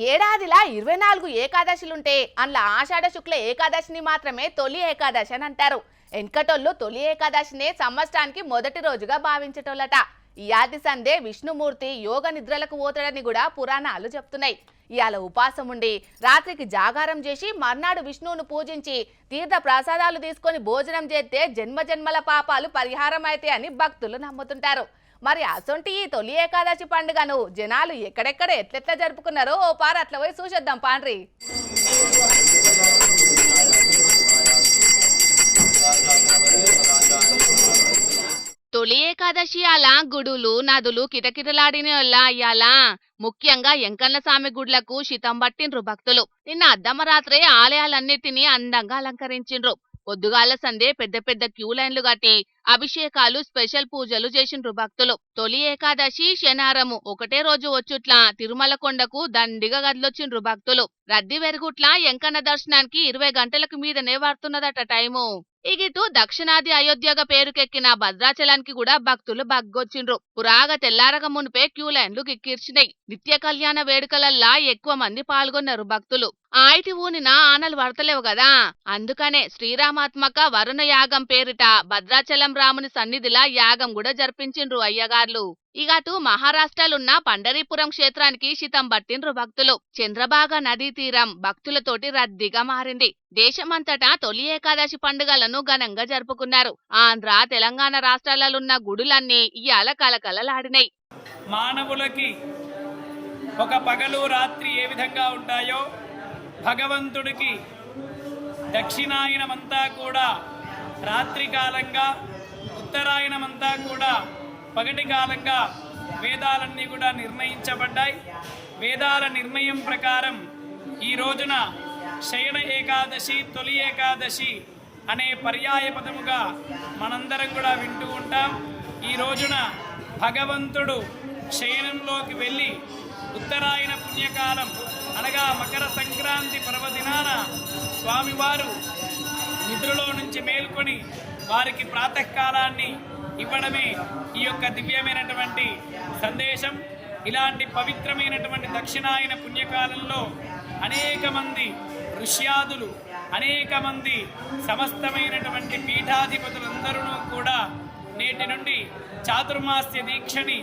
ఏడాదిలా 24 ఏకాదశులుంటే అందులో ఆషాఢ శుక్ల ఏకాదశిని మాత్రమే తొలి ఏకాదశి అని అంటారు. ఎన్కటోళ్ళు తొలి ఏకాదశినే సంవత్సరానికి మొదటి రోజుగా భావించేటోళ్ళట. ఈ ఆది సందే విష్ణుమూర్తి యోగ నిద్రలకు పోతాడని కూడా పురాణాలు చెప్తున్నాయి. ఇవాళ ఉపాసం ఉండి రాత్రికి జాగారం చేసి మర్నాడు విష్ణువును పూజించి తీర్థ ప్రసాదాలు తీసుకొని భోజనం చేస్తే జన్మజన్మల పాపాలు పరిహారం అయితే అని భక్తులు నమ్ముతుంటారు. మరి అసొంటి ఈ తొలి ఏకాదశి పండుగను జనాలు ఎక్కడెక్కడ ఎట్లెట్లా జరుపుకున్నారో ఓ పార అట్లా పోయి చూసేద్దాం పాండ్రి. తొలి ఏకాదశి అలా గుడులు నదులు కిటకిటలాడిన అలా ముఖ్యంగా ఎంకన్న స్వామి గుడ్లకు శితం పట్టిండ్రు భక్తులు. నిన్న అర్ధమరాత్రే ఆలయాలన్నిటినీ అందంగా అలంకరించిండ్రు. పొద్దుగాల సందే పెద్ద పెద్ద క్యూ లైన్లు కట్టి అభిషేకాలు స్పెషల్ పూజలు చేసిండ్రు భక్తులు. తొలి ఏకాదశి శనివారము ఒకటే రోజు వచ్చుట్లా తిరుమల కొండకు దండిగా గదిలొచ్చిండ్రు భక్తులు. రద్దీ వెరుగుట్లా ఎంకన్న దర్శనానికి 20 గంటలకు మీదనే పడుతున్నదట టైము. ఇగిటు దక్షిణాది అయోధ్యగా పేరుకెక్కిన భద్రాచలానికి కూడా భక్తులు బగ్గొచ్చిండ్రు. పురాగ తెల్లారక మునిపే క్యూ లైన్లు కిక్కిర్చినాయి. నిత్య కళ్యాణ వేడుకలల్లా ఎక్కువ మంది పాల్గొన్నారు భక్తులు. ఆయిటి ఊనిన ఆనలు పడతలేవు కదా, అందుకనే శ్రీరామాత్మక వరుణ యాగం పేరిట భద్రాచలం రాముని సన్నిధిలా యాగం కూడా జరిపించిండ్రు అయ్యగార్లు. ఇగటు మహారాష్ట్రలున్న పండరీపురం క్షేత్రానికి శితం పట్టిండ్రు భక్తులు. చంద్రభాగ నదీ తీరం భక్తులతోటి రద్దీగా మారింది. దేశమంతటా తొలి ఏకాదశి పండుగలను ఘనంగా జరుపుకున్నారు. ఆంధ్ర తెలంగాణ రాష్ట్రాలలోన్న గుడులన్నీ ఇయాల కలకలలాడినాయి. మానవులకి ఒక పగలు రాత్రి ఏ విధంగా ఉంటాయో భగవంతుడికి దక్షిణాయనమంతా కూడా రాత్రి కాలంగా, ఉత్తరాయణమంతా కూడా పగటి కాలంగా వేదాలన్నీ కూడా నిర్ణయించబడ్డాయి. వేదాల నిర్ణయం ప్రకారం ఈ రోజున శయన ఏకాదశి, తొలి ఏకాదశి అనే పర్యాయ పదముగా మనందరం కూడా వింటూ ఉంటాం. ఈ రోజున భగవంతుడు శయనంలోకి వెళ్ళి ఉత్తరాయణ పుణ్యకాలం అనగా మకర సంక్రాంతి పర్వదినాన స్వామివారు నిద్రలో నుంచి మేల్కొని వారికి ప్రాతకాలాన్ని ఇవ్వడమే ఈ యొక్క దివ్యమైనటువంటి సందేశం. ఇలాంటి పవిత్రమైనటువంటి దక్షిణాయన పుణ్యకాలంలో అనేక మంది ఋష్యాదులు, అనేక మంది సమస్తమైనటువంటి పీఠాధిపతులందరూ కూడా నేటి నుండి చాతుర్మాస్య దీక్షని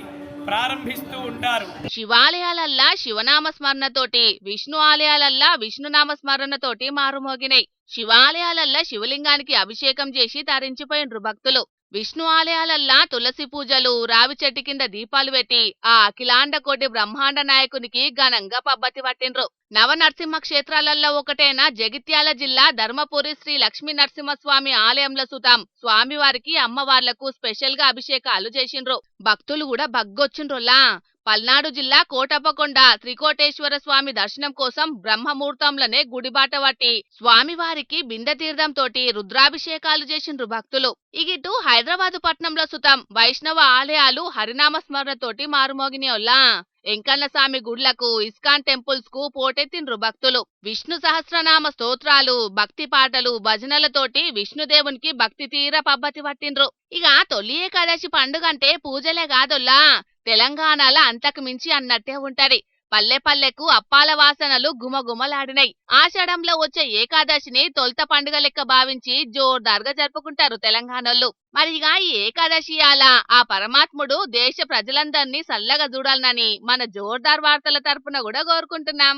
ప్రారంభిస్తూ ఉంటారు. శివాలయాలల్లా శివనామ స్మరణతోటి, విష్ణు ఆలయాలల్లా విష్ణునామ స్మరణతోటి మారుమోగినాయి. శివాలయాలల్లా శివలింగానికి అభిషేకం చేసి తరించిపోయిండ్రు భక్తులు. విష్ణు ఆలయాలల్లా తులసి పూజలు, రావి చెట్టు కింద దీపాలు పెట్టి ఆ అఖిలాండ కోటి బ్రహ్మాండ నాయకునికి ఘనంగా పబ్బతి పట్టిండ్రు. నవనరసింహ క్షేత్రాలల్లో ఒకటైన జగిత్యాల జిల్లా ధర్మపురి శ్రీ లక్ష్మీ నరసింహస్వామి ఆలయంలో సుతాం స్వామివారికి అమ్మవార్లకు స్పెషల్ గా అభిషేకాలు చేసిండ్రు. భక్తులు కూడా బగ్గొచ్చిండ్రులా. పల్నాడు జిల్లా కోటప్పకొండ త్రికోటేశ్వర స్వామి దర్శనం కోసం బ్రహ్మముహూర్తంలోనే గుడిబాట పట్టి స్వామివారికి బిందె తీర్థంతోటి రుద్రాభిషేకాలు చేసిండ్రు భక్తులు. ఇగిటు హైదరాబాదు పట్నంలో సుతం వైష్ణవ ఆలయాలు హరినామ స్మరణతోటి మారుమోగినోల్లా. ఎంకన్న స్వామి గుడ్లకు, ఇస్కాన్ టెంపుల్స్ కు పోటెత్తిండ్రు భక్తులు. విష్ణు సహస్రనామ స్తోత్రాలు, భక్తి పాటలు, భజనలతోటి విష్ణుదేవునికి భక్తి తీర పబ్బతి పట్టిండ్రు. ఇక తొలి ఏకాదశి పండుగ అంటే పూజలే కాదొల్లా, తెలంగాణలో అంతకు మించి అన్నట్టే ఉంటది. పల్లె పల్లెకు అప్పాల వాసనలు గుమగుమలాడినాయి. ఆషాఢంలో వచ్చే ఏకాదశిని తొలుత పండుగ లెక్క భావించి జోర్దార్గా జరుపుకుంటారు తెలంగాణలో. మరిగా ఈ ఏకాదశి అలా ఆ పరమాత్ముడు దేశ ప్రజలందరినీ సల్లగా చూడాలని మన జోర్దార్ వార్తల తరపున కూడా కోరుకుంటున్నాం.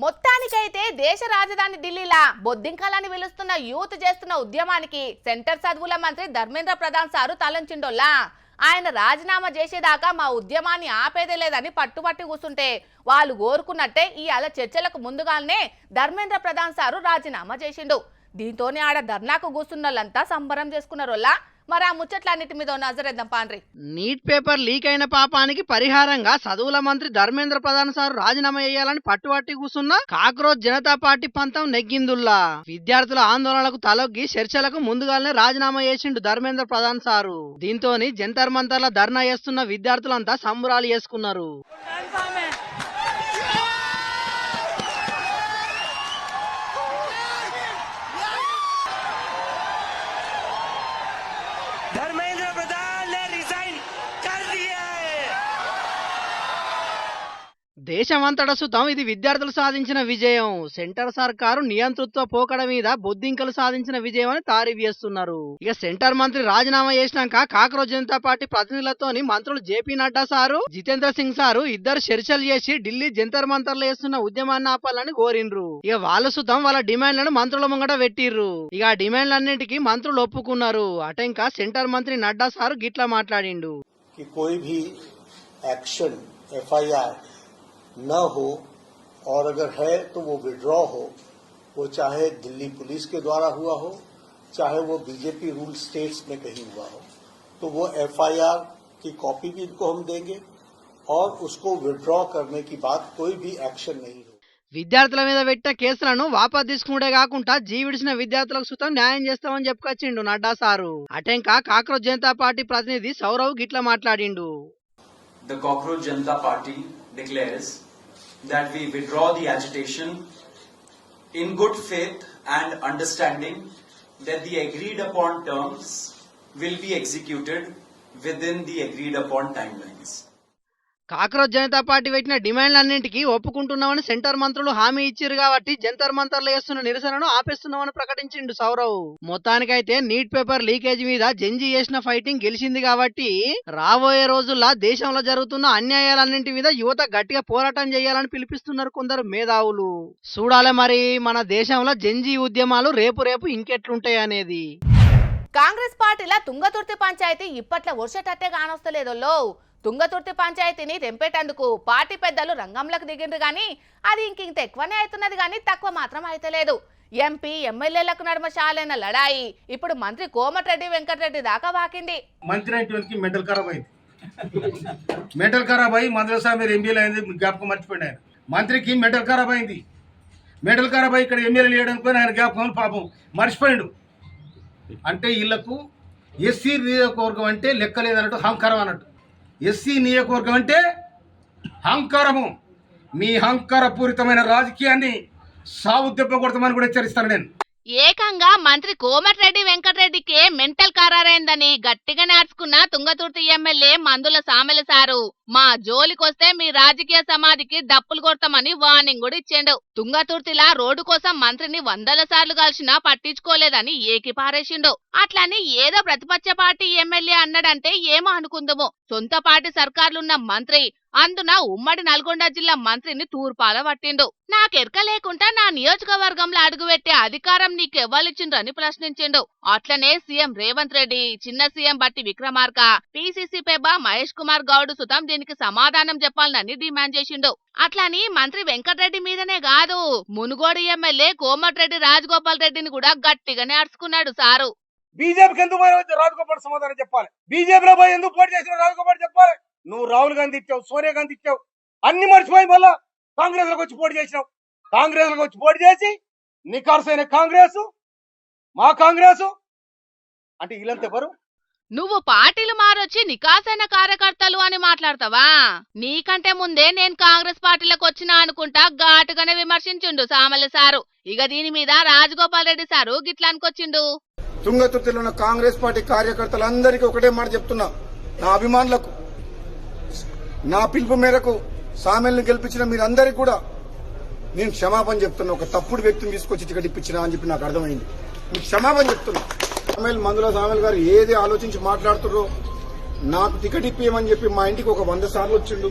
మొత్తానికైతే దేశ రాజధాని ఢిల్లీలా బొద్దింకాలని పిలుస్తున్న యూత్ చేస్తున్న ఉద్యమానికి సెంటర్ చదువుల మంత్రి ధర్మేంద్ర ప్రధాన్ సారు తలంచిండోల్లా. ఆయన రాజీనామా చేసేదాకా మా ఉద్యమాన్ని ఆపేదే లేదని పట్టుబట్టి కూర్చుంటే వాళ్ళు కోరుకున్నట్టే ఇవాళ చర్చలకు ముందుగానే ధర్మేంద్ర ప్రధాన్ సారు రాజీనామా చేసిండు. దీంతోనే ఆడ ధర్నాకు కూర్చున్నోళ్ళంతా సంబరం చేసుకున్నారోల్లా. మరి ఆ ముచ్చట్లన్నిటి మీద నజరేద్దాం పాండ్రి. నీట్ పేపర్ లీక్ అయిన పాపానికి పరిహారంగా చదువుల మంత్రి ధర్మేంద్ర ప్రధాన్ సారు రాజీనామా చేయాలని పట్టుబట్టి కూర్చున్న కాక్రోచ్ జనతా పార్టీ పంతం నెగ్గిందుల్లా. విద్యార్థుల ఆందోళనలకు తలొగ్గి చర్చలకు ముందుగానే రాజీనామా చేసిండు ధర్మేంద్ర ప్రధాన్ సారు. దీంతోని జంతర్ మంతర్ల ధర్నా చేస్తున్న విద్యార్థులంతా సంబరాలు చేసుకున్నారు. धर्मेंद्र प्रधान దేశమంతటా సుతం ఇది విద్యార్థులు సాధించిన విజయం, సెంటర్ సర్కారు నియంతృత్వ పోకడ మీద బొద్దింకలు సాధించిన విజయం అని తారీఫ్ చేస్తున్నారు. ఇక సెంటర్ మంత్రి రాజీనామా చేసినాక కాక్రోజ్ జనతా పార్టీ ప్రతినిధులతోని మంత్రులు JP Nadda sir, Jitendra Singh sir ఇద్దరు చర్చలు చేసి ఢిల్లీ జంతర్ మంతర్లు చేస్తున్న ఉద్యమాన్ని ఆపాలని కోరిండ్రు. ఇక వాళ్ళు సుతం వాళ్ళ డిమాండ్లను మంత్రుల ముంగట పెట్టిర్రు. ఇక ఆ డిమాండ్లన్నింటికి మంత్రులు ఒప్పుకున్నారు. అటెంకా సెంటర్ మంత్రి నడ్డా సారు గిట్లా మాట్లాడిండు. FIR न हो और अगर है तो वो विड्रॉ हो, वो चाहे दिल्ली पुलिस के द्वारा हुआ हो, चाहे वो बीजेपी रूल स्टेट्स में कहीं हुआ हो, तो वो FIR की कॉपी भी इनको हम देंगे और उसको विड्रॉ करने की बात कोई भी एक्शन नहीं हो. విద్యార్థుల మీద పెట్టిన కేసులను వాపసు తీసుకుంటే కాకుండా జీవిడిచిన విద్యార్థులకు సుతం న్యాయం చేస్తామని చెప్పుకొచ్చిండు నడ్డా సారు. అటెంకా కాక్రోజ్ జనతా పార్టీ ప్రతినిధి సౌరవ్ గిట్లా మాట్లాడిండు. The Cockroach Janata Party declares that we withdraw the agitation in good faith and understanding that the agreed upon terms will be executed within the agreed upon timelines. Cockroach Janata party పెట్టిన డిమాండ్లన్నింటికి ఒప్పుకుంటున్నామని centre మంత్రులు హామీ ఇచ్చారు కాబట్టి జంతర్ మంతర్లు చేస్తున్న నిరసనను ఆపేస్తున్నామని ప్రకటించిండు సౌరవ్. మొత్తానికైతే neat paper leakage మీద జంజీ చేసిన fighting గెలిచింది కాబట్టి రాబోయే రోజుల్లో దేశంలో జరుగుతున్న అన్యాయాలన్నింటి మీద యువత గట్టిగా పోరాటం చేయాలని పిలిపిస్తున్నారు కొందరు మేధావులు. చూడాలి మరి మన దేశంలో జంజీ ఉద్యమాలు రేపు ఇంకెట్లుంటాయి అనేది. కాంగ్రెస్ పార్టీల తుంగతుర్తి పంచాయతీ ఇప్పట్లో వర్షటట్టే కానొస్తలేదో. తుంగతుర్తి పంచాయతీని తెంపేటందుకు పార్టీ పెద్దలు రంగంలోకి దిగిండ్రు గాని అది ఇంకింత ఎక్కువనే అవుతున్నది గాని తక్కువ మాత్రం అయితలేదు. ఎంపీ ఎమ్మెల్యేలకు నడుమ షాలైన లడాయి ఇప్పుడు మంత్రి కోమటిరెడ్డి వెంకటరెడ్డి దాకా వాకింది. మంత్రి అయినకి మెంటల్ ఖరాబ్ అయింది. మెంటల్ ఖరాబ్ అయ్యి మందులసా మీరు ఎమ్మెల్యే అయింది జ్ఞాపకం మర్చిపోయింది. ఆయన మంత్రికి మెంటల్ ఖరాబ్ అయింది. మెంటల్ ఖరాబ్ అయ్యి ఇక్కడ ఎమ్మెల్యే లేయడానికి ఆయన జ్ఞాపకం పాపం మర్చిపోయిండు. అంటే వీళ్ళకు ఎస్సీ నియోజకవర్గం అంటే లెక్కలేదన్నట్టు అహంకారం అన్నట్టు. ఎస్సీ నియోజకవర్గం అంటే అహంకారము. మీ అహంకారపూరితమైన రాజకీయాన్ని సాగు దెబ్బ కొడతామని కూడా హెచ్చరిస్తాను నేను. ఏకంగా మంత్రి కోమటిరెడ్డి వెంకటరెడ్డికే మెంటల్ ఖరారైందని గట్టిగా నేర్చుకున్న తుంగతుర్తి ఎమ్మెల్యే మందుల సామెల సారు మా జోలికొస్తే మీ రాజకీయ సమాధికి డప్పులు కొడతామని వార్నింగ్ కూడా ఇచ్చిండు. తుంగతుర్తిలా రోడ్డు కోసం మంత్రిని 100 సార్లు కలిసినా పట్టించుకోలేదని ఏకిపారేసిండు. అట్లని ఏదో ప్రతిపక్ష పార్టీ ఎమ్మెల్యే అన్నాడంటే ఏమో అనుకుందాము. సొంత పార్టీ సర్కార్లున్న మంత్రి, అందున ఉమ్మడి నల్గొండ జిల్లా మంత్రిని తూర్పాల పట్టిండు. నాకెరక లేకుండా నా నియోజకవర్గంలో అడుగుపెట్టే అధికారం నీకెవ్వలిచ్చిండ్రని ప్రశ్నించిండు. అట్లనే సీఎం రేవంత్ రెడ్డి, చిన్న సీఎం బట్టి విక్రమార్క, పిసిసి పెబ్బా మహేష్ కుమార్ గౌడ్ సుతం దీనికి సమాధానం చెప్పాలని డిమాండ్ చేసిండు. అట్లని మంత్రి వెంకటరెడ్డి మీదనే కాదు, మునుగోడు ఎమ్మెల్యే కోమటిరెడ్డి రాజగోపాల్ రెడ్డిని కూడా గట్టిగానే అడుచుకున్నాడు సారు. బీజేపీకి ఎందుకు రాజగోపాల్ సమాధానం చెప్పాలి. బీజేపీలో పోయి ఎందుకు పోటీ చేసిన రాజగోపాల్ చెప్పాలి. నువ్వు రాహుల్ గాంధీ ఇచ్చావు, సోనియా గాంధీ ఇచ్చావు, అన్ని మర్చిపోయి మళ్ళా కాంగ్రెస్ లోకి వచ్చి పోటీ చేసినావు. కాంగ్రెస్ లోకి వచ్చి పోటీ చేసి నికార్సైన కాంగ్రెస్, మా కాంగ్రెస్ అంటే వీళ్ళంతా ఎవరు? నువ్వు పార్టీలు మారొచ్చి నికాసైన కార్యకర్తలు అని మాట్లాడతావా? నీకంటే ముందే నేను కాంగ్రెస్ పార్టీలకు వచ్చినా అనుకుంటా ఘాటుగానే విమర్శించిండు సామల సారు. ఇక దీని మీద రాజగోపాల్ రెడ్డి సారు గిట్లా అనుకొచ్చిండు. తుంగతుర్తిలో ఉన్న కాంగ్రెస్ పార్టీ కార్యకర్తలందరికీ ఒకటే మాట చెప్తున్నా, నా అభిమానులకు, నా పిలుపు మేరకు సామెల్ని గెలిపించిన మీరందరికీ కూడా నేను క్షమాపణ చెప్తున్నా. ఒక తప్పుడు వ్యక్తిని తీసుకొచ్చి టికెట్ ఇప్పించినా అని చెప్పి నాకు అర్థమైంది. మీకు క్షమాపణ చెప్తున్నా. మందుల సామెల్ గారు ఏది ఆలోచించి మాట్లాడుతుర్రో, నాకు టికెట్ ఇప్పియమని చెప్పి మా ఇంటికి ఒక 100 సార్లు వచ్చిండు.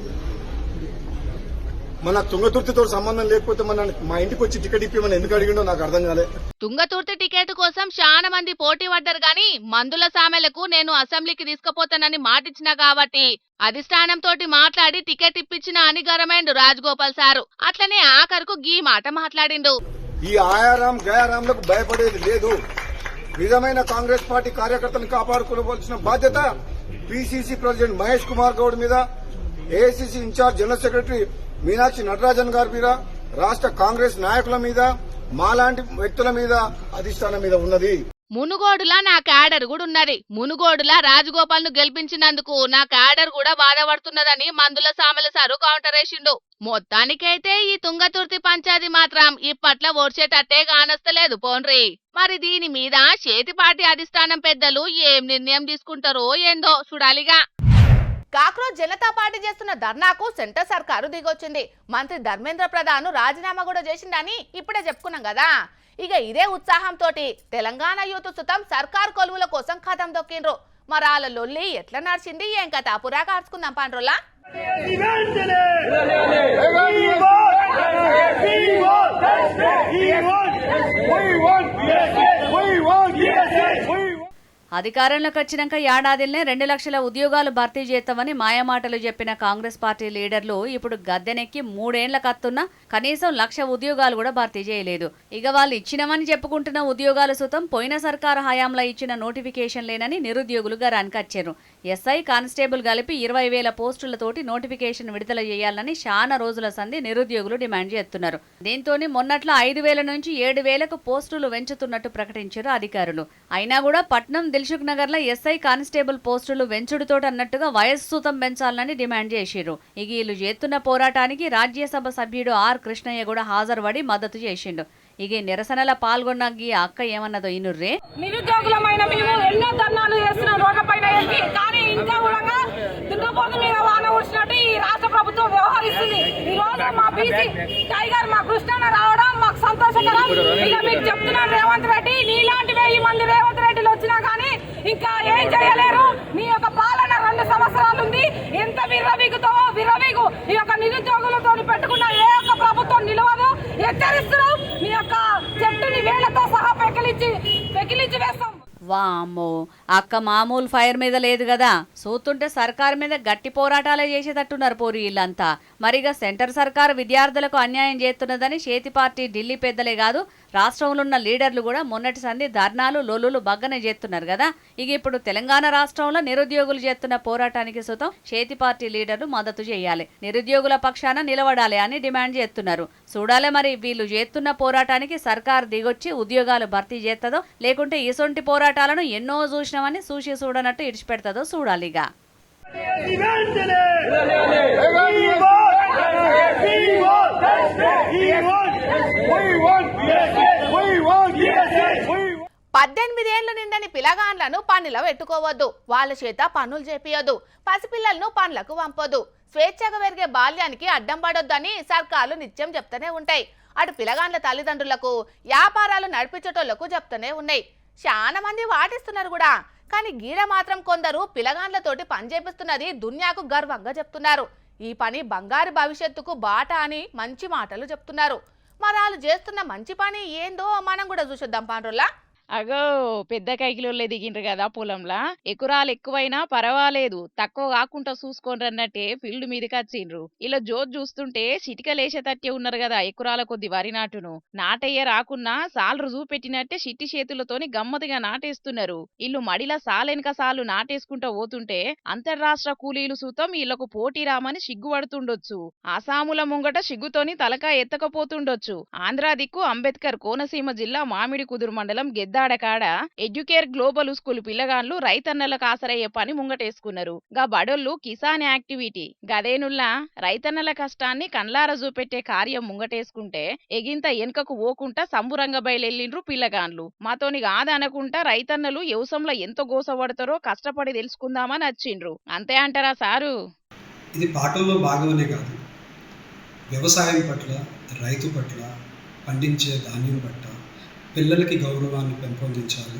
మన తుంగతుర్తితో సంబంధం లేకపోతే మా ఇంటికి వచ్చి టికెట్ ఇప్పిమని ఎందుకు అడిగిండో నాకు అర్థం కాలే. తుంగతుర్తి టికెట్ కోసం చాలా మంది పోటీ పడ్డారు గాని మందుల సామెలకు నేను అసెంబ్లీకి తీసుకుపోతానని మాటిచ్చినా కాబట్టి అధిష్టానం తోటి మాట్లాడి టికెట్ ఇప్పించిన అని గరమైండు రాజగోపాల్ సారు. అట్లనే ఆఖరుకు గీ మాట మాట్లాడిండు. ఈ ఆయారాం గయారాంలకు భయపడేది లేదు. నిజమైన కాంగ్రెస్ పార్టీ కార్యకర్తలను కాపాడుకోవాల్సిన బాధ్యత పిసిసి ప్రెసిడెంట్ మహేష్ కుమార్ గౌడ్ మీద, AICC incharge general secretary Meenakshi Natarajan గారి మీద, రాష్ట్ర కాంగ్రెస్ నాయకుల మీద, మాలాంటి వ్యక్తుల మీద, అధిష్టానం మీద ఉన్నది. మునుగోడులా నా క్యాడర్ కూడా ఉన్నది. మునుగోడులా రాజగోపాల్ ను గెలిపించినందుకు నా క్యాడర్ కూడా బాధపడుతున్నదని మందుల సామెల సారు కౌంటర్ వేసిండు. మొత్తానికైతే ఈ తుంగతుర్తి పంచాయతీ మాత్రం ఇప్పట్లో ఓడ్చేటట్టే కానొస్తలేదు పోన్రి. మరి దీని మీద చేతి పార్టీ అధిష్టానం పెద్దలు ఏం నిర్ణయం తీసుకుంటారో ఏందో చూడాలిగా. కాక్రోజ్ జనతా పార్టీ చేస్తున్న ధర్నాకు సెంటర్ సర్కారు దిగొచ్చింది. మంత్రి ధర్మేంద్ర ప్రధాన్ రాజీనామా కూడా చేసిందని ఇప్పుడే చెప్పుకున్నాం కదా. ఇక ఇదే ఉత్సాహంతో తెలంగాణ యూత్ సుతం సర్కార్ కొలువుల కోసం కథం దొక్కిండ్రు. మరి వాళ్ళ లొల్లి ఎట్లా నడిచింది ఏం కథ పురా కార్చుకుందాం పాండ్రోలా. అధికారంలోకి వచ్చినాక ఏడాదిలోనే 2 లక్షల ఉద్యోగాలు భర్తీ చేస్తామని మాయమాటలు చెప్పిన కాంగ్రెస్ పార్టీ లీడర్లు ఇప్పుడు గద్దెనెక్కి 3 ఏళ్ల కత్తున్నా కనీసం 1,00,000 ఉద్యోగాలు కూడా భర్తీ చేయలేదు. ఇక వాళ్ళు ఇచ్చినమని చెప్పుకుంటున్న ఉద్యోగాల సుతం పోయిన సర్కారు హయాంలో ఇచ్చిన నోటిఫికేషన్ లేనని నిరుద్యోగులు గరానికొచ్చారు. ఎస్ఐ కానిస్టేబుల్ కలిపి 20,000 పోస్టులతోటి నోటిఫికేషన్ విడుదల చేయాలని చాలా రోజుల సంధి నిరుద్యోగులు డిమాండ్ చేస్తున్నారు. దీంతో మొన్నట్లో 5,000 నుంచి 7,000కు పోస్టులు పెంచుతున్నట్టు ప్రకటించారు అధికారులు. అయినా కూడా పట్నం దిల్సుఖ్ నగర్ లో ఎస్ఐ కానిస్టేబుల్ పోస్టులు పెంచుడుతో అన్నట్టుగా వయస్సు సూతం పెంచాలని డిమాండ్ చేసిర్రు. ఇక వీళ్ళు చేస్తున్న పోరాటానికి రాజ్యసభ సభ్యుడు ఆర్ కృష్ణయ్య కూడా హాజరుపడి మద్దతు చేసిండు. ఇక నిరసనల పాల్గొన్న అక్క ఏమన్నదో ఇనుర్రే. నిరుద్యోగులమైన మేము ఎన్నో ధర్నాలు చేస్తున్నాం రోడ్లపైన ఎక్కి, కానీ ఇంకా కూడా దున్నపోతు మీద వాన వచ్చినట్టు ఈ రాష్ట్ర ప్రభుత్వం వ్యవహరిస్తుంది. ఈ రోజు మా బీసీ టైగర్ మా కృష్ణన్న రావడం మాకు సంతోషకరం. ఇక మీకు చెప్తున్నాను రేవంత్ రెడ్డి, నీలాంటి 1000 మంది రేవంత్ రెడ్డిలు వచ్చినా కానీ ఇంకా ఏం చేయలేరు. నీ యొక్క పాలన 2 సంవత్సరాలు ఉంది. ఎంత విర్రవీగుతావో విర్రవీగు. ఈ యొక్క నిరుద్యోగులతో పెట్టుకున్న ఏ ఒక్క ప్రభుత్వం నిలవదు. హెచ్చరిస్తున్నాం, నీ యొక్క చెట్టుని వేళ్లతో సహా పెకిలించి వేస్తాం. వామ్మో, అక్క మామూలు ఫైర్ మీద లేదు కదా. చూస్తుంటే సర్కారు మీద గట్టి పోరాటాలే చేసేటట్టున్నారు పోరి వీళ్ళంతా. మరిగా సెంటర్ సర్కారు విద్యార్థులకు అన్యాయం చేస్తున్నదని చేతి పార్టీ ఢిల్లీ పెద్దలే కాదు రాష్ట్రంలో ఉన్న లీడర్లు కూడా మొన్నటి సంధి ధర్నాలు లొల్లులు బగ్గనే చేస్తున్నారు కదా. ఇక ఇప్పుడు తెలంగాణ రాష్ట్రంలో నిరుద్యోగులు చేస్తున్న పోరాటానికి సుతం చేతి పార్టీ లీడర్లు మద్దతు చేయాలి, నిరుద్యోగుల పక్షాన నిలబడాలి అని డిమాండ్ చేస్తున్నారు. చూడాలి మరి వీళ్ళు చేస్తున్న పోరాటానికి సర్కారు దిగొచ్చి ఉద్యోగాలు భర్తీ చేస్తుందో లేకుంటే ఇసొంటి పోరాటాలను ఎన్నో చూసినామని చూసి చూడనట్టు ఇడిచిపెడతాదో చూడాలిగా. పద్దెనిమిదేళ్లు నిండని పిల్లగాండ్లను పనిలో పెట్టుకోవద్దు, వాళ్ళ చేత పనులు చేపియొద్దు, పసిపిల్లలను పనులకు పంపొద్దు, స్వేచ్ఛగా పెరిగే బాల్యానికి అడ్డం పడొద్దని సర్కార్లు నిత్యం చెప్తూనే ఉంటాయి. అటు పిల్లగాండ్ల తల్లిదండ్రులకు వ్యాపారాలు నడిపించేటోళ్లకు చెప్తూనే ఉన్నాయి. చాలా మంది వాటిస్తున్నారు కూడా. కానీ గీడ మాత్రం కొందరు పిల్లగాండ్లతోటి పని చేపిస్తున్నది దునియాకు గర్వంగా చెప్తున్నారు. ఈ పని బంగారు భవిష్యత్తుకు బాట అని మంచి మాటలు చెప్తున్నారు. మరి వాళ్ళు చేస్తున్న మంచి పని ఏందో మనం కూడా చూసేద్దాం పాండ్రోలా. అగో పెద్ద కైకిలోళ్ళే దిగిండ్రు కదా పొలంలా. ఎకురాలు ఎక్కువైనా పర్వాలేదు, తక్కువ కాకుండా చూసుకోండి అన్నట్టే ఫీల్డ్ మీదకి వచ్చిండ్రు. ఇలా జోజ్ చూస్తుంటే చిటికలేసేటట్టే ఉన్నారు కదా ఎకురాల కొద్ది వరి నాటును. నాటయ్య రాకున్నా సాలు చూపెట్టినట్టే చిట్టి చేతులతోని గమ్మతిగా నాటేస్తున్నారు. ఇల్లు మడిలా సాలెనక సాలు నాటేసుకుంటూ పోతుంటే అంతర్రాష్ట్ర కూలీలు సూతం వీళ్లకు పోటీ రామని సిగ్గుపడుతుండొచ్చు. ఆసాముల ముంగట సిగ్గుతోని తలకాయ ఎత్తకపోతుండొచ్చు. ఆంధ్రా దిక్కు అంబేద్కర్ కోనసీమ జిల్లా మామిడి కుదురు మండలం గెద్దాడకాడ ఎడ్యుకేర్ గ్లోబల్ స్కూల్ పిల్లగాండ్లు రైతన్నలకు ఆసరయ్యే పని ముంగటేసుకున్నారు. గా బడోళ్ళు కిసాన్ యాక్టివిటీ గదేనుల్లా రైతన్నల కష్టాన్ని కండ్లార చూపెట్టే కార్యం ముంగటేసుకుంటే ఎగింత ఎనకకు ఓకుంటా సంబురంగ బయలెళ్ళిండ్రు పిల్లగాండ్లు. మాతోని కాదనకుంటా రైతన్నలు వ్యవసాయంలో ఎంత గోసపడతారో కష్టపడి తెలుసుకుందామని వచ్చిండ్రు. అంతే అంటారా సారు? ఇది పాటల్లో భాగమనే కాదు, వ్యవసాయం పట్ల, రైతు పట్ల, పండించే ధాన్యం పట్ల పిల్లలకి గౌరవాన్ని పెంపొందించాలి.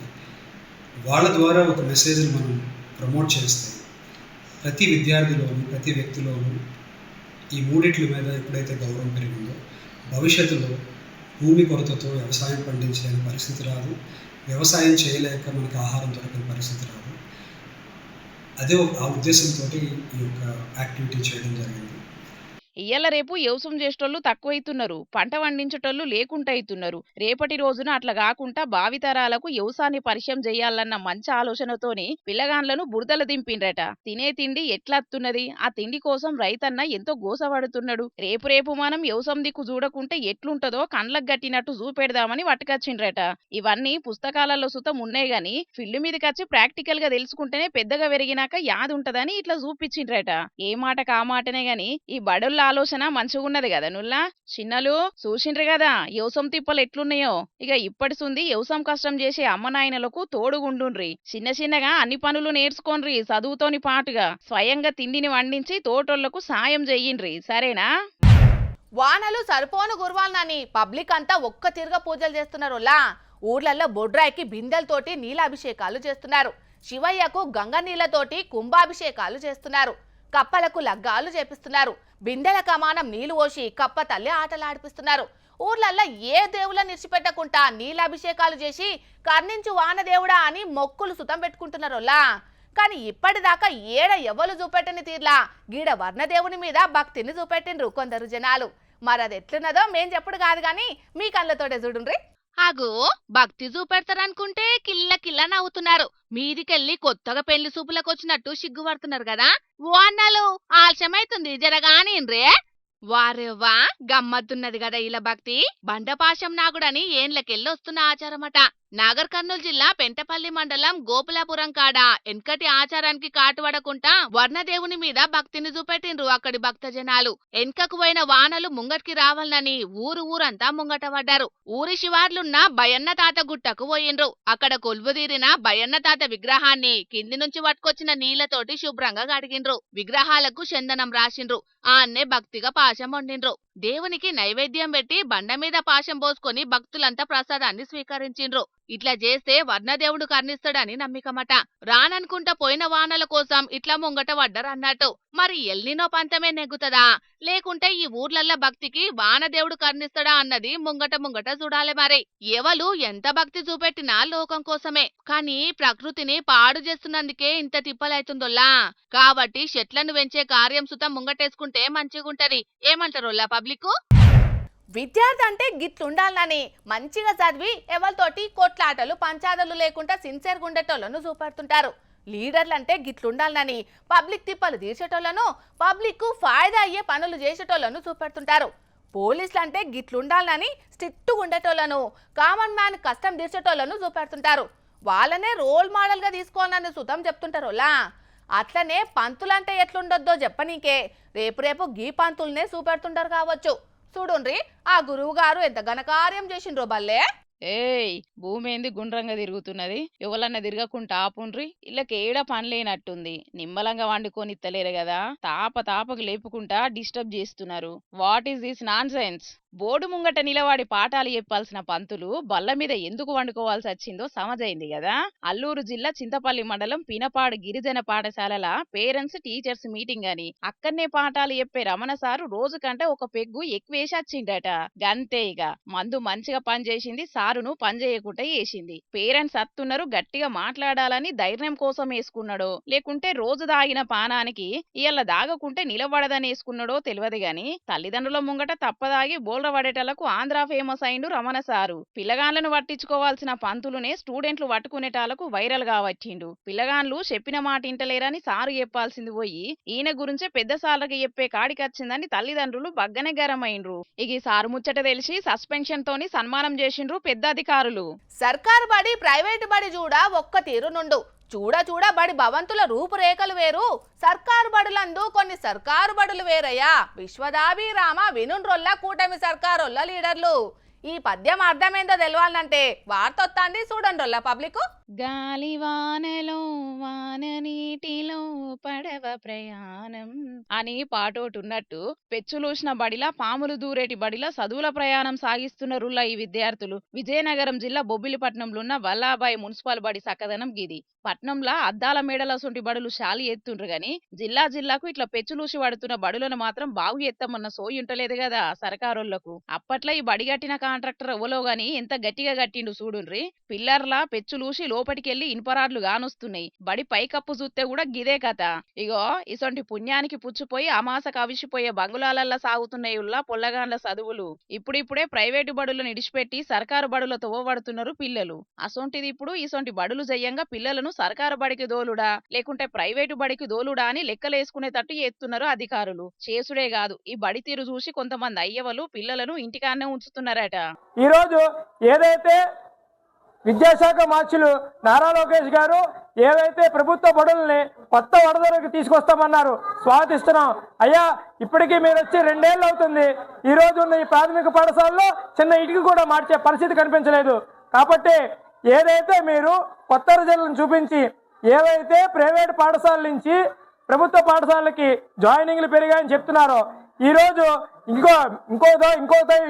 వాళ్ళ ద్వారా ఒక మెసేజ్ని మనం ప్రమోట్ చేస్తే ప్రతి విద్యార్థిలోనూ ప్రతి వ్యక్తిలోనూ ఈ మూడిట్ల మీద ఎప్పుడైతే గౌరవం పెరిగిందో భవిష్యత్తులో భూమి కొరతతో వ్యవసాయం పండించలేని పరిస్థితి రాదు, వ్యవసాయం చేయలేక మనకు ఆహారం దొరకని పరిస్థితి రాదు. అదే ఆ ఉద్దేశంతో ఈ యొక్క యాక్టివిటీ చేయడం జరిగింది. ఇయ్యాల రేపు వ్యవసాయం చేసేటోళ్ళు తక్కువైతున్నారు, పంట పండించేటోళ్ళు లేకుండా అవుతున్నారు. రేపటి రోజున అట్లా కాకుండా భావితరాలకు వ్యవసాయాన్ని పరిచయం చేయాలన్న మంచి ఆలోచనతోని పిల్లగాండ్లను బురదల దింపిండ్రట. తినే తిండి ఎట్లత్తున్నది, ఆ తిండి కోసం రైతన్న ఎంతో గోసపడుతున్నాడు. రేపు మనం వ్యవసాయం దిక్కు చూడకుంటే ఎట్లుంటదో కండ్లకు గట్టినట్టు చూపెడదామని పట్టుకొచ్చిండ్రట. ఇవన్నీ పుస్తకాలలో సుతం ఉన్నాయి గాని ఫీల్డ్ మీదకి వచ్చి ప్రాక్టికల్ గా తెలుసుకుంటేనే పెద్దగా పెరిగినాక యాది ఉంటదని ఇట్లా చూపించిండ్రట. ఏ మాటకు ఆ మాటనే గాని ఈ బడుల్లా ఆలోచన మంచిగున్నది కదా నుల్లా. చిన్నలు చూసిండ్రు కదా వ్యవసాయం తిప్పలు ఎట్లున్నాయో. ఇక ఇప్పటి సుంది వ్యవసాయం కష్టం చేసే అమ్మ నాయనలకు తోడుగుండుండ్రి. చిన్న చిన్నగా అన్ని పనులు నేర్చుకోండ్రి చదువుతోని పాటుగా. స్వయంగా తిండిని వండించి తోటోళ్లకు సాయం చెయ్యిండ్రి, సరేనా? వానలు సరిపోను గుర్వాలని పబ్లిక్ అంతా ఒక్క తిరుగా పూజలు చేస్తున్నారులా. ఊర్లలో బొడ్రాయికి బిందెలతోటి నీలాభిషేకాలు చేస్తున్నారు. శివయ్యకు గంగ నీళ్లతోటి కుంభాభిషేకాలు చేస్తున్నారు. కప్పలకు లగ్గాలు చేపిస్తున్నారు. బిందెల కమానం నీళ్లు పోసి కప్ప తల్లి ఆటలాడిపిస్తున్నారు. ఊర్లల్లో ఏ దేవుళ్ళని నిడిచిపెట్టకుండా నీలాభిషేకాలు చేసి కర్ణించు వానదేవుడా అని మొక్కులు సుతం పెట్టుకుంటున్నారులా. కానీ ఇప్పటిదాకా ఏడ ఎవరు చూపెట్టని తీర్లా గీడ వర్ణదేవుని మీద భక్తిని చూపెట్టిండ్రు కొందరు జనాలు. మరి అది ఎట్లున్నదో మేం చెప్పుడు కాదు కానీ మీ కళ్ళతోటే చూడుండ్రి. అగో భక్తి చూపెడతారనుకుంటే కిల్ల కిల్ల నవ్వుతున్నారు. మీదికెళ్ళి కొత్తగా పెళ్లి సూపులకు వచ్చినట్టు సిగ్గుపడుతున్నారు కదా. ఓ అన్నలు ఆలస్యమైతుంది జరగానిన్రే. వారెవ్వా గమ్మత్తున్నది కదా ఇలా భక్తి. బండపాశం నాగుడని ఏండ్లకెళ్ళి వస్తున్న ఆచారమట. నాగర్ కర్నూలు జిల్లా పెంటపల్లి మండలం గోపులాపురం కాడ ఎన్కటి ఆచారానికి కాటువడకుండా వర్ణదేవుని మీద భక్తిని చూపెట్టిండ్రు అక్కడి భక్త జనాలు. ఎన్కకు పోయిన వానలు ముంగటికి రావాలని ఊరంతా ముంగట పడ్డారు. ఊరి శివార్లున్న బయన్న తాత గుట్టకు పోయిండ్రు. అక్కడ కొలువుదీరిన బయన్న తాత విగ్రహాన్ని కింది నుంచి పట్టుకొచ్చిన నీళ్లతోటి శుభ్రంగా కడిగిండ్రు. విగ్రహాలకు చందనం రాసిండ్రు. ఆన్నే భక్తిగా పాశం వండిండ్రు. దేవునికి నైవేద్యం పెట్టి బండ మీద పాశం పోసుకొని భక్తులంతా ప్రసాదాన్ని స్వీకరించిండ్రు. ఇట్లా చేస్తే వర్ణదేవుడు కర్ణిస్తాడని నమ్మికమట. రాననుకుంటా పోయిన వానల కోసం ఇట్లా ముంగట పడ్డారు అన్నట్టు. మరి ఎల్నినో పంతమే నెగ్గుతదా లేకుంటే ఈ ఊర్లల్ల భక్తికి వానదేవుడు కర్ణిస్తాడా అన్నది ముంగట చూడాలి. మరి ఎవలు ఎంత భక్తి చూపెట్టినా లోకం కోసమే. కానీ ప్రకృతిని పాడు చేస్తున్నందుకే ఇంత తిప్పలైతుందోల్లా. కాబట్టి చెట్లను పెంచే కార్యం సుతం ముంగటేసుకుంటే మంచిగుంటది. ఏమంటారోల్లా పబ్లిక్? విద్యార్థి అంటే గిట్లుండాలని మంచిగా చదివి ఎవరితోటి కొట్లాటలు పంచాదలు లేకుండా సిన్సియర్గా ఉండేటోళ్లను చూపెడుతుంటారు. లీడర్లు అంటే గిట్లుండాలని పబ్లిక్ తిప్పలు తీర్చేటోళ్లను, పబ్లిక్ ఫాయిదా అయ్యే పనులు చేసేటోళ్లను చూపెడుతుంటారు. పోలీసులు అంటే గిట్లుండాలని స్ట్రిక్ట్గా ఉండేటోళ్లను, కామన్ మ్యాన్ కష్టం తీర్చేటోళ్లను చూపెడుతుంటారు. వాళ్ళనే రోల్ మోడల్గా తీసుకోవాలని సుతం చెప్తుంటారోలా. అట్లనే పంతులంటే ఎట్లుండొద్దో చెప్పనీకే రేపు గీ పంతులనే చూపెడుతుంటారు కావచ్చు. చూడుండ్రి ఆ గురువు గారు ఎంత ఘనకార్యం చేసిండ్రో బల్లే. ఏయ్ భూమి ఏంది గుండ్రంగా తిరుగుతున్నది? ఎవలన్నా తిరగకుండా ఆపుండ్రి. ఇళ్ళకి ఏడ పని లేనట్టుంది. నిమ్మలంగా వండుకొని ఇత్తలేరు కదా, తాపకు లేపుకుంటా డిస్టర్బ్ చేస్తున్నారు. What is this non sense? Board ముంగట నిలవాడి పాఠాలు చెప్పాల్సిన పంతులు బల్ల మీద ఎందుకు వండుకోవాల్సి వచ్చిందో సమజైంది కదా. అల్లూరు జిల్లా చింతపల్లి మండలం పినపాడు గిరిజన పాఠశాలల పేరెంట్స్ టీచర్స్ మీటింగ్ అని అక్కడనే పాఠాలు చెప్పే రమణ సారు రోజు కంటే ఒక పెగ్గు ఎక్కువేసి వచ్చిండట. గంతే ఇక మందు మంచిగా పనిచేసింది, సారును పనిచేయకుండా చేసింది. పేరెంట్స్ అత్తున్నారు, గట్టిగా మాట్లాడాలని ధైర్యం కోసం వేసుకున్నాడో లేకుంటే రోజు దాగిన పానానికి ఇయ్యాల దాగకుంటే నిలబడదని వేసుకున్నాడో తెలియదు గాని తల్లిదండ్రుల ముంగట తప్పదాగి పడేటలకు ఆంధ్ర ఫేమస్ అయిండు రమణ సారు. పిల్లగాన్లను పట్టించుకోవాల్సిన పంతులునే స్టూడెంట్లు పట్టుకునేటాలకు వైరల్ గా వచ్చిండు. పిల్లగాన్లు చెప్పిన మాట ఇంటలేరని సారు చెప్పాల్సింది పోయి ఈయన గురించే పెద్ద సార్లకి చెప్పే కాడికొచ్చిందని తల్లిదండ్రులు బగ్గనే గరమైండ్రు. ఇక సారు ముచ్చట తెలిసి సస్పెన్షన్ తోని సన్మానం చేసిండ్రు పెద్ద అధికారులు. సర్కారు బడి ప్రైవేటు బడి చూడా ఒక్క తీరు నుండు. చూడ బడి భవంతుల రూపురేఖలు వేరు, సర్కారు బడులందు కొన్ని సర్కారు బడులు వేరయ్యా. విశ్వదాభిరామ వినుండ్రొల్ల కూటమి సర్కారోళ్ళ లీడర్లు. ఈ పద్యం అర్థమైందో తెలవాలంటే వార్తొత్తాంది చూడండ్రొల్ల పబ్లిక్. గాలి వానలో వాన నీటిలో పడవ ప్రయాణం అని పాటోటున్నట్టు పెచ్చులూసిన బడిలా పాములు దూరేటి బడిలా చదువుల ప్రయాణం సాగిస్తున్నరుల్లా ఈ విద్యార్థులు. విజయనగరం జిల్లా బొబ్బిలిపట్నంలో ఉన్న వల్లాబాయి మున్సిపల్ బడి సక్కదనం గిది. పట్నంలా అద్దాల మేడల సొంటి బడులు శాలి ఎత్తుండ్రు గాని జిల్లాకు ఇట్లా పెచ్చులూసి పడుతున్న బడులను మాత్రం బాగు ఎత్తమన్న సోయి ఉంటలేదు కదా సర్కారోళ్లకు. అప్పట్లో ఈ బడి కట్టిన కాంట్రాక్టర్ ఎవలో గాని ఎంత గట్టిగా కట్టిండు చూడుండ్రి. పిల్లర్లా పెచ్చులూసి లోపటికెళ్లి ఇనుపరాడ్లు గానొస్తున్నాయి. బడి పైకప్పు చూస్తే కూడా గిదే కథ. ఇగో ఇసొంటి పుణ్యానికి పుచ్చిపోయి అమాసకు అవిసిపోయే బంగుళాలల్లా సాగుతున్నాయిల్లా పొల్లగాండ్ల చదువులు. ఇప్పుడిప్పుడే ప్రైవేటు బడులను ఇడిచిపెట్టి సర్కారు బడులతో తోవబడుతున్నారు పిల్లలు. అసొంటిది ఇప్పుడు ఇసొంటి బడులు జయ్యంగా పిల్లలను సర్కారు బడికి దోలుడా లేకుంటే ప్రైవేటు బడికి దోలుడా అని లెక్కలేసుకునేటట్టు చేస్తున్నారు అధికారులు. చేసుడే కాదు ఈ బడి తీరు చూసి కొంతమంది అయ్యవలు పిల్లలను ఇంటికాన్నే ఉంచుతున్నారట. ఈరోజు ఏదైతే విద్యాశాఖ మార్చులు నారా లోకేష్ గారు ఏవైతే ప్రభుత్వ బడుల్ని కొత్త వడదలకు తీసుకొస్తామన్నారు, స్వాగతిస్తున్నాం. అయ్యా, ఇప్పటికీ మీరు వచ్చి 2 ఏళ్ళు అవుతుంది. ఈ రోజు ఉన్న ఈ ప్రాథమిక పాఠశాలలో చిన్న ఇటుక కూడా మార్చే పరిస్థితి కనిపించలేదు. కాబట్టి ఏదైతే మీరు కొత్త రిజల్ట్లను చూపించి ఏవైతే ప్రైవేట్ పాఠశాలల నుంచి ప్రభుత్వ పాఠశాలకి జాయినింగ్లు పెరిగాయని చెప్తున్నారో, ఈ రోజు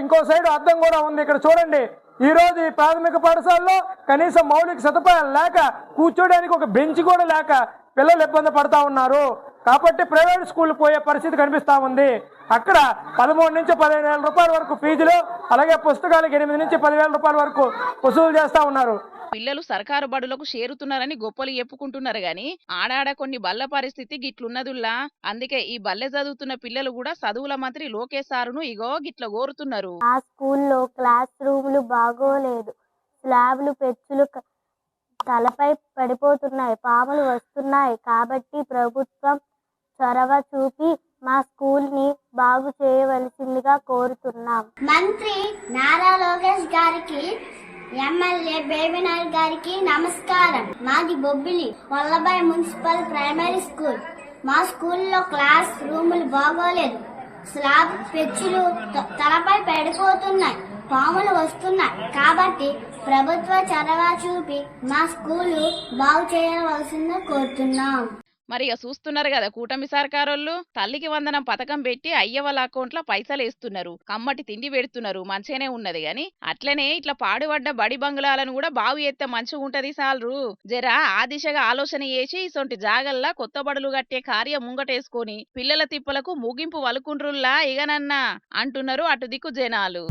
ఇంకో సైడ్ అర్థం కూడా ఉంది. ఇక్కడ చూడండి, ఈ రోజు ఈ ప్రాథమిక పాఠశాలలో కనీసం మౌలిక సదుపాయాలు లేక కూర్చోడానికి ఒక బెంచ్ కూడా లేక పిల్లలు ఇబ్బంది పడతా ఉన్నారు. కాబట్టి ప్రైవేట్ స్కూల్ పోయే పరిస్థితి కనిపిస్తా ఉంది. అక్కడ 13 నుంచి 15,000 రూపాయల వరకు ఫీజులు, అలాగే పుస్తకాలకు 8 నుంచి 10,000 రూపాయల వరకు వసూలు చేస్తా ఉన్నారు. పిల్లలు సర్కారు బడులకు చేరుతున్నారని గొప్పలు చెప్పుకుంటున్నారు గాని ఆడాడ కొన్ని బల్ల పరిస్థితి గిట్లున్నదుల్లా. అందుకే ఈ బల్లె చదువుతున్న పిల్లలు కూడా చదువుల మంత్రి లోకేష్ సారును ఇగో గిట్ల కోరుతున్నారు. ఆ స్కూల్లో క్లాస్ రూములు బాగోలేదు, స్లాబ్లు పెచ్చులు తలపై పడిపోతున్నాయి, పాములు వస్తున్నాయి. కాబట్టి ప్రభుత్వం చొరవ చూపి మా స్కూల్ ని బాగు చేయవలసిందిగా కోరుతున్నాం. మంత్రి నారా లోకేష్ గారికి, ఎమ్మెల్యే బేబీనాయక్ గారికి నమస్కారం. మాది Bobbili Vallabhbhai municipal primary school. మా స్కూల్లో క్లాస్ రూములు బాగోలేదు, స్లాబ్ పెచ్చులు తలపై పడిపోతున్నాయి, పాములు వస్తున్నాయి. కాబట్టి ప్రభుత్వ చొరవ చూపి మా స్కూలు బాగు చేయవలసిందిగా కోరుతున్నాం. మరి ఇక చూస్తున్నారు కదా కూటమి సర్కారోళ్ళు తల్లికి వందనం పథకం పెట్టి అయ్య వాళ్ళ అకౌంట్లో పైసలు వేస్తున్నారు, కమ్మటి తిండి పెడుతున్నారు, మంచిగానే ఉన్నది. గాని అట్లనే ఇట్లా పాడుపడ్డ బడి బంగ్లాలను కూడా బాగు చేస్తే మంచిగా ఉంటది సాలరు. జరా ఆ దిశగా ఆలోచన చేసి ఇసొంటి జాగల్లా కొత్త బడులు కట్టే కార్యం ముంగటేసుకొని పిల్లల తిప్పలకు ముగింపు వలుకుండ్రుల్లా ఇగనన్నా అంటున్నారు అటు దిక్కు జనాలు.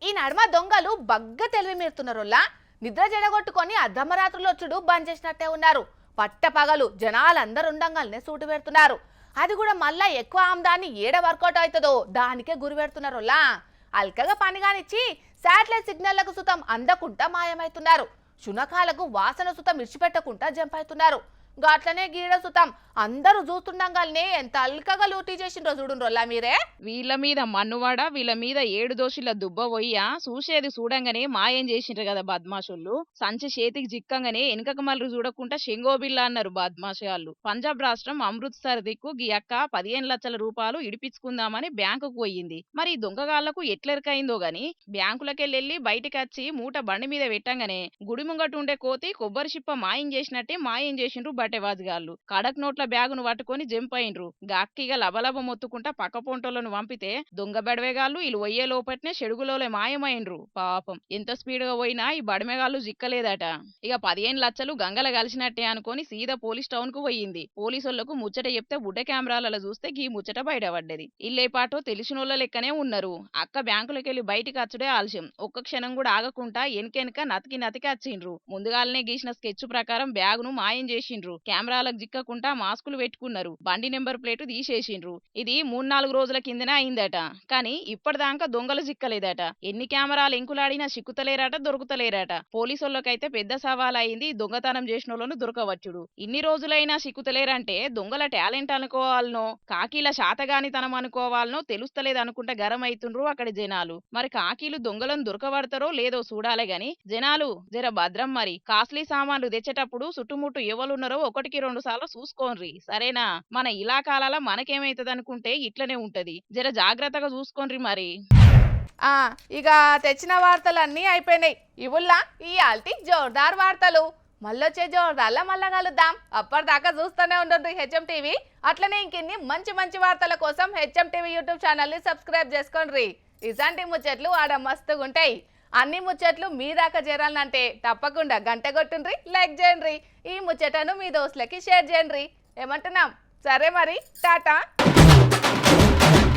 ఈ నడుమ దొంగలు బగ్గ తెలివి మీరుతున్నారులా నిద్ర జడగొట్టుకొని అర్ధమరాత్రులు వచ్చుడు బంద్ చేసినట్టే ఉన్నారు. పట్ట పగలు జనాలందరూ ఉండంగానే సూటు పెడుతున్నారు. అది కూడా మళ్ళా ఎక్కువ ఆమ్దాన్ని ఏడ వర్కౌట్ అవుతుందో దానికే గురి పెడుతున్నారులా. అల్కగా పనిగానిచ్చి శాటిలైట్ సిగ్నళ్లకు సుతం అందకుండా మాయమవుతున్నారు. శునకాలకు వాసన సుతం ఇడిచిపెట్టకుండా జంప్ అవుతున్నారు. గాట్లనే గీడ సుతం అందరూ చూస్తుండగానే ఎంత అల్కగా లూటీ చేసిండ్రో చూడుండ్రోలా మీరే. వీళ్ళ మీద మన్నువాడ, వీళ్ళ మీద 7 దోషుల దుబ్బ పోయ్యా చూసేది చూడంగానే మాయం చేసిండ్రు కదా బద్మాషులు. సంచి చేతికి జిక్కంగానే వెనుకకు మళ్ళీ చూడకుండా షెంగోబిల్లా అన్నారు బద్మాషాలు. పంజాబ్ రాష్ట్రం అమృత్సర్ దిక్కు గీ అక్క 15 లక్షల రూపాయలు ఇడిపించుకుందామని బ్యాంకుకు పోయింది. మరి దొంగగాళ్లకు ఎట్లెరకైందో గాని బ్యాంకులకెళ్ళి బయటికి వచ్చి మూట బండి మీద పెట్టంగానే గుడి ముంగట ఉండే కోతి కొబ్బరి చిప్ప మాయం చేసినట్టే మాయం చేసిండ్రు బట్టెవాజుగాళ్ళు. కడక్ నోట్ల బ్యాగును పట్టుకొని జంప్ అయిండ్రు. గక్కిగా లబలబ మొత్తుకుంటా పక్క పొంటోలను పంపితే దొంగ బడవేగాళ్ళు వీళ్ళు పోయే లోపట్నే చెడుగులోలే మాయమైండ్రు. పాపం ఎంత స్పీడ్ గా పోయినా ఈ బడమేగాళ్ళు జిక్కలేదట. ఇక 15 లక్షలు గంగల కలిసినట్టే అనుకొని సీదా పోలీస్ టౌన్ కు పోయింది. పోలీసులకు ముచ్చట చెప్తే బుడ్డ కెమెరాలలో చూస్తే గీ ముచ్చట బయటపడ్డది. ఇల్లేపాటో తెలిసినోళ్ళ లెక్కనే ఉన్నారు. అక్క బ్యాంకులకెళ్లి బయటికి వచ్చుడే ఆలస్యం. ఒక్క క్షణం కూడా ఆగకుండా ఎనకెనక నతికి వచ్చిండ్రు. ముందుగాలనే గీసిన స్కెచ్ ప్రకారం బ్యాగును మాయం చేసిండ్రు. కెమెరాలకు జిక్కకుండా మాస్కులు పెట్టుకున్నారు. బండి నెంబర్ ప్లేటు తీసేసిండ్రు. ఇది 3-4 రోజుల కిందనే అయిందట. కానీ ఇప్పటిదాకా దొంగలు చిక్కలేదట. ఎన్ని కెమెరాలు ఎంకులాడినా చిక్కుతలేరట, దొరుకుతలేరట. పోలీసులకైతే పెద్ద సవాల్ అయింది దొంగతనం చేసిన వాళ్ళను దొరకవచ్చుడు. ఇన్ని రోజులైనా చిక్కుతలేరంటే దొంగల టాలెంట్ అనుకోవాలనో కాకీల శాతగానితనం అనుకోవాలనో తెలుస్తలేదు అనుకుంటా గరం అవుతుండ్రు అక్కడి జనాలు. మరి కాకీలు దొంగలను దొరకబడతారో లేదో చూడాలే గాని జనాలు జర భద్రం. మరి కాస్ట్లీ సామాన్లు తెచ్చేటప్పుడు చుట్టుముట్టు ఎవరున్నారో 1-2 సార్లు చూసుకోండ్రి సరేనా. మన ఇలాకాల మనకేమైతుంది అనుకుంటే ఇట్లనే ఉంటది. జర జాగ్రత్తగా చూసుకోండ్రి మరి. ఇక తెచ్చిన వార్తలన్నీ అయిపోయినాయి. ఇవుల్లా ఈ ఆల్టి జోర్దార్ వార్తలు. మళ్ళొచ్చే జోర్దార్లా మళ్ళా కలుద్దాం. అప్పటిదాకా చూస్తూనే ఉండండి హెచ్ఎం టీవీ. అట్లనే ఇంకిన్ని మంచి మంచి వార్తల కోసం హెచ్ఎం టీవీ యూట్యూబ్ ఛానల్ ని సబ్స్క్రైబ్ చేసుకోండి. ఇలాంటి ముచ్చట్లు ఆడ మస్తుగుంటాయి. అన్ని ముచ్చట్లు మీ దాకా చేరాలంటే తప్పకుండా గంట కొట్టుండ్రి, లైక్ చేయండి. ఈ ముచ్చటను మీ దోస్తులకి షేర్ చేయండి. ఏమంటున్నాం? సరే మరి, టాటా.